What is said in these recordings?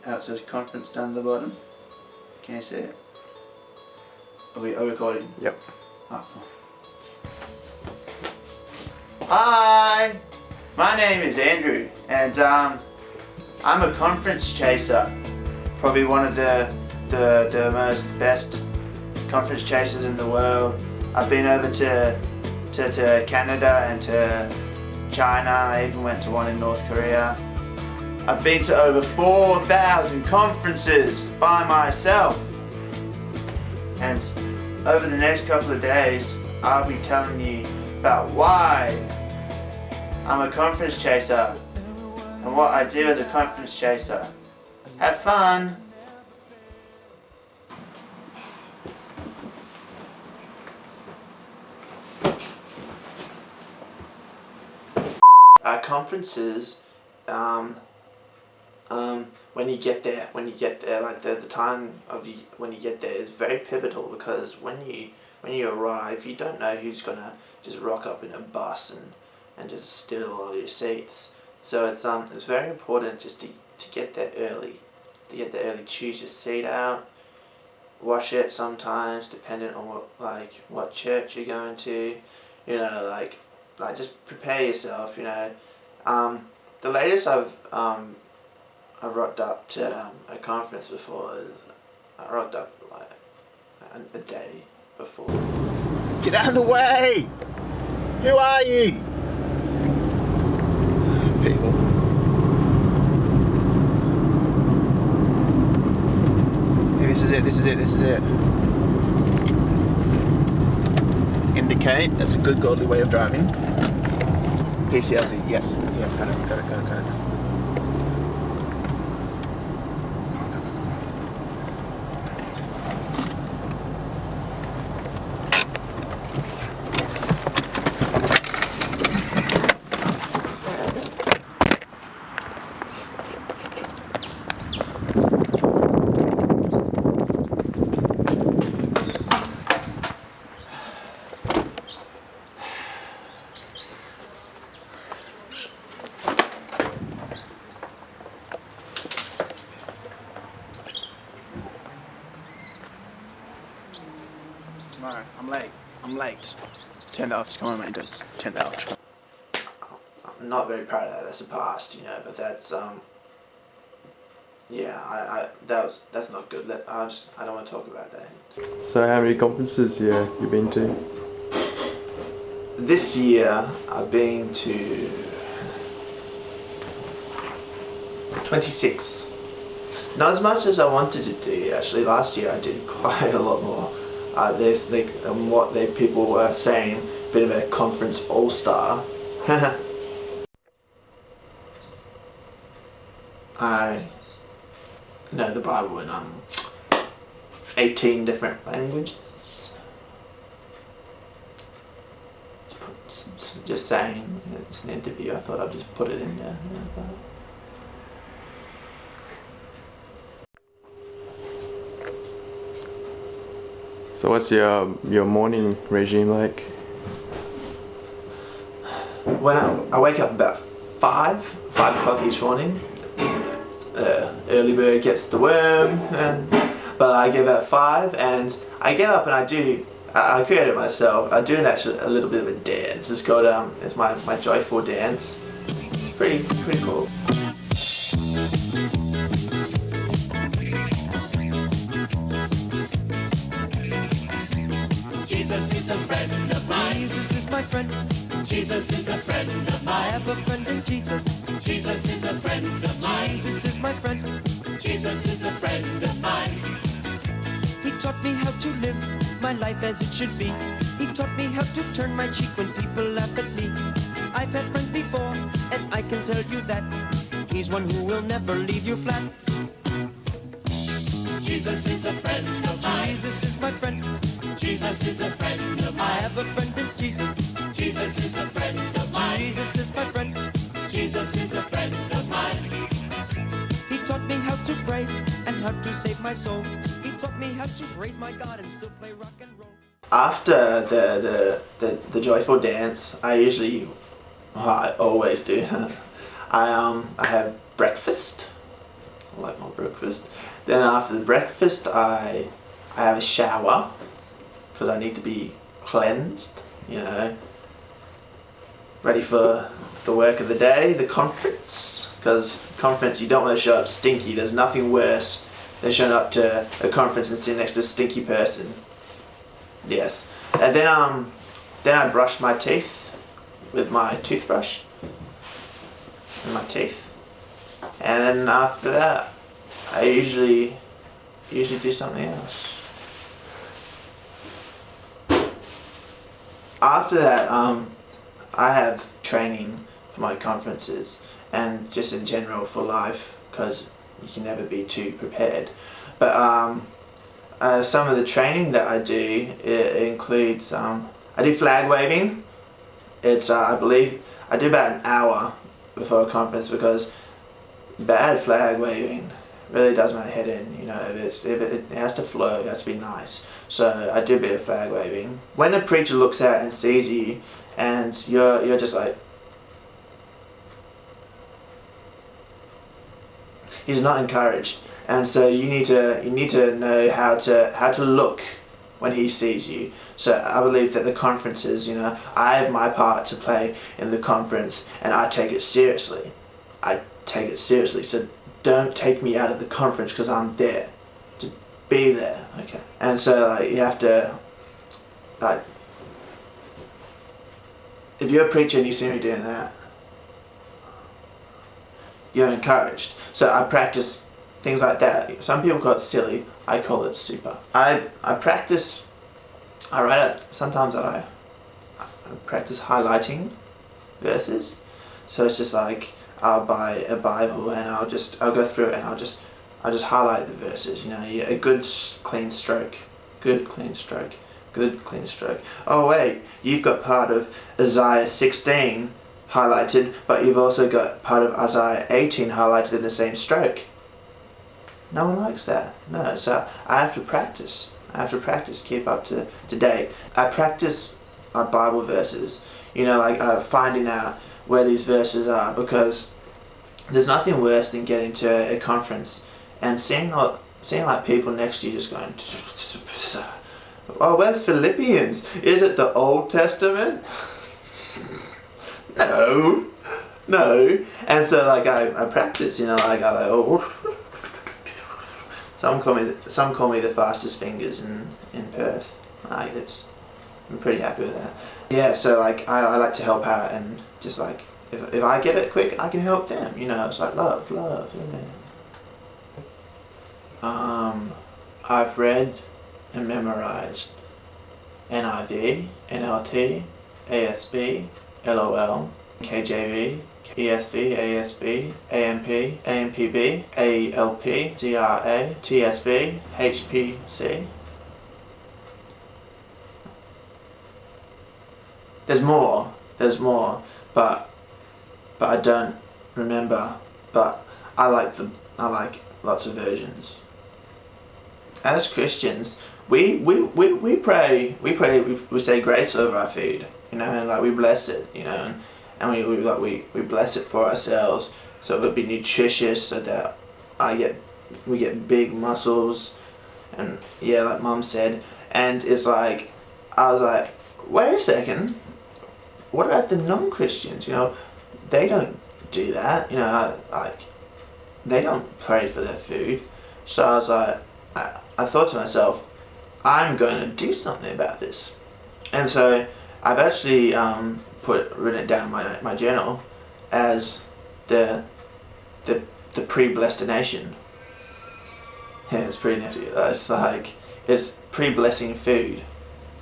How it says conference down the bottom. Can you see it? Are we recording? Yep. Oh, hi! My name is Andrew, and I'm a conference chaser. Probably one of the most best conference chasers in the world. I've been over to Canada and to China. I even went to one in North Korea. I've been to over 4,000 conferences by myself. And over the next couple of days, I'll be telling you about why I'm a conference chaser and what I do as a conference chaser. Have fun! Conferences, when you get there, like the time of when you get there is very pivotal, because when you arrive, you don't know who's gonna just rock up in a bus and just steal all your seats. So it's very important just to get there early. Choose your seat out, wash it sometimes, depending on what church you're going to. You know, like just prepare yourself. You know, the latest I've rocked up to a conference before is I rocked up like a day before. Get out of the way! Who are you? People. Hey, this is it. Indicate, that's a good godly way of driving. PCLZ, yes. Yeah, got it. No, I'm late. 10 hours, come on mate, that's 10 hours. I'm not very proud of that, that's a past, you know, but that's, yeah, that's not good. I don't want to talk about that. So how many conferences you been to? This year, I've been to 26. Not as much as I wanted to do, actually. Last year I did quite a lot more. People were saying, a bit of a conference all-star. I know the Bible in 18 different languages. Just saying, it's an interview, I thought I'd just put it in there. So what's your morning regime like? When I wake up about 5 o'clock each morning. Early bird gets the worm, but I get about 5 and I get up and I create it myself. I do a little bit of a dance. It's called it's my joyful dance. It's pretty cool. Jesus is a friend of mine. Jesus is my friend. Jesus is a friend of mine. I have a friend in Jesus. Jesus is a friend of mine. Jesus is my friend. Jesus is a friend of mine. He taught me how to live my life as it should be. He taught me how to turn my cheek when people laugh at me. I've had friends before, and I can tell you that he's one who will never leave you flat. Jesus is a friend of mine. Jesus is my friend. Jesus is a friend of mine. I have a friend in Jesus. Jesus is a friend of mine. Jesus is my friend. Jesus is a friend of mine. He taught me how to pray and how to save my soul. He taught me how to praise my God and still play rock and roll. After the joyful dance, I always do. I have breakfast, like my breakfast. Then after the breakfast, I have a shower because I need to be cleansed, you know, ready for the work of the day, the conference. Because conference, you don't want to show up stinky. There's nothing worse than showing up to a conference and sitting next to a stinky person. Yes. And then I brush my teeth with my toothbrush in my teeth. And then after that, I usually do something else. After that, I have training for my conferences and just in general for life, because you can never be too prepared. But some of the training that I do, it includes I do flag waving. It's I believe I do about an hour before a conference, because bad flag waving really does my head in. You know, if it has to flow, it has to be nice. So I do a bit of flag waving. When the preacher looks out and sees you, and you're just like, he's not encouraged, and so you need to know how to look when he sees you. So I believe that the conferences, you know, I have my part to play in the conference, and I take it seriously. I take it seriously. So don't take me out of the conference because I'm there. To be there, okay. And so like, you have to, like, if you're a preacher and you see me doing that, you're encouraged. So I practice things like that. Some people call it silly. I call it super. I practice. I write out. Sometimes I practice highlighting verses. So it's just like I'll buy a Bible and I'll go through it and I'll just highlight the verses. You know, a good clean stroke. Good clean stroke. Good clean stroke. Oh wait, you've got part of Isaiah 16 highlighted, but you've also got part of Isaiah 18 highlighted in the same stroke. No one likes that. No, so I have to practice. I have to practice, keep up to date. I practice my Bible verses, you know, like finding out where these verses are, because there's nothing worse than getting to a conference and seeing like people next to you just going, oh, where's Philippians? Is it the Old Testament? No. And so like I practice, you know, like I like, oh. Some call me the fastest fingers in Perth. Like I'm pretty happy with that. Yeah, so like I like to help out, and just like if I get it quick, I can help them. You know, it's like love, yeah. I've read and memorized NIV, NLT, ASB, LOL, KJV, ESV, ASB, AMP, AMPB, ALP, CRA, TSV, HPC. There's more, but I don't remember. But I like lots of versions. As Christians, we pray, we say grace over our food, you know, and like we bless it, you know, and we bless it for ourselves, so it would be nutritious, so that we get big muscles, and yeah, like Mum said. And it's like, I was like, wait a second, what about the non-Christians? You know, they don't do that, you know, like they don't pray for their food. So I was like, I thought to myself, I'm going to do something about this. And so I've actually written it down in my journal as the pre-blestination. Yeah, it's pretty nifty. It's like, it's pre-blessing food.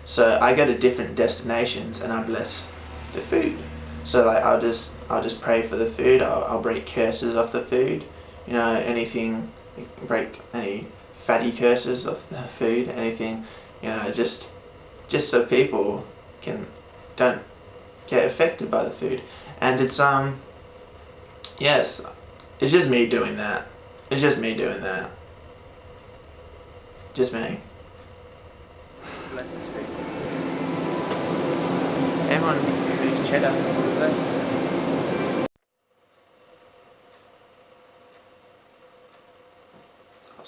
So I go to different destinations and I bless the food. So like I'll just pray for the food. I'll break curses off the food. You know, break any fatty curses off the food. Anything, you know, just so people don't get affected by the food. And it's yes, it's just me doing that. It's just me doing that. Just me. Bless this food. Everyone who eats cheddar is blessed.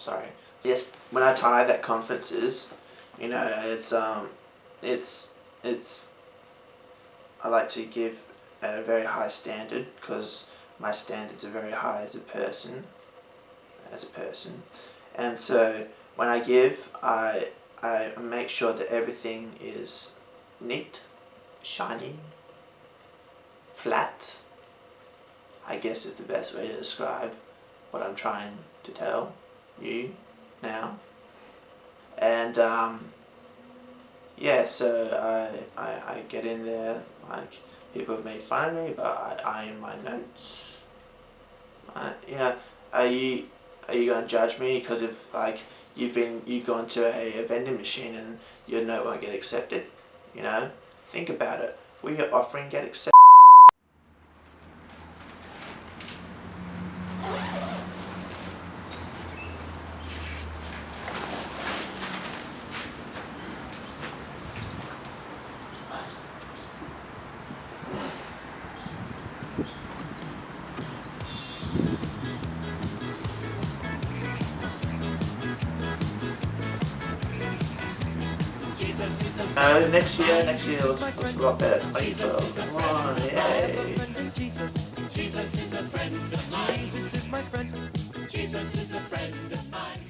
sorry. Yes, when I tithe at conferences, you know, it's I like to give at a very high standard because my standards are very high as a person, and so when I give, I make sure that everything is neat, shiny, flat, I guess is the best way to describe what I'm trying to tell you now. And yeah, so I get in there, like, people have made fun of me, but I in my notes. You know, are you gonna judge me because if, like, you've gone to a vending machine and your note won't get accepted? You know, think about it. Will your offering get accepted? Next year looks a lot better. 2012. Come on, yay. Jesus is a friend of mine. Jesus is my friend. Jesus is a friend of mine.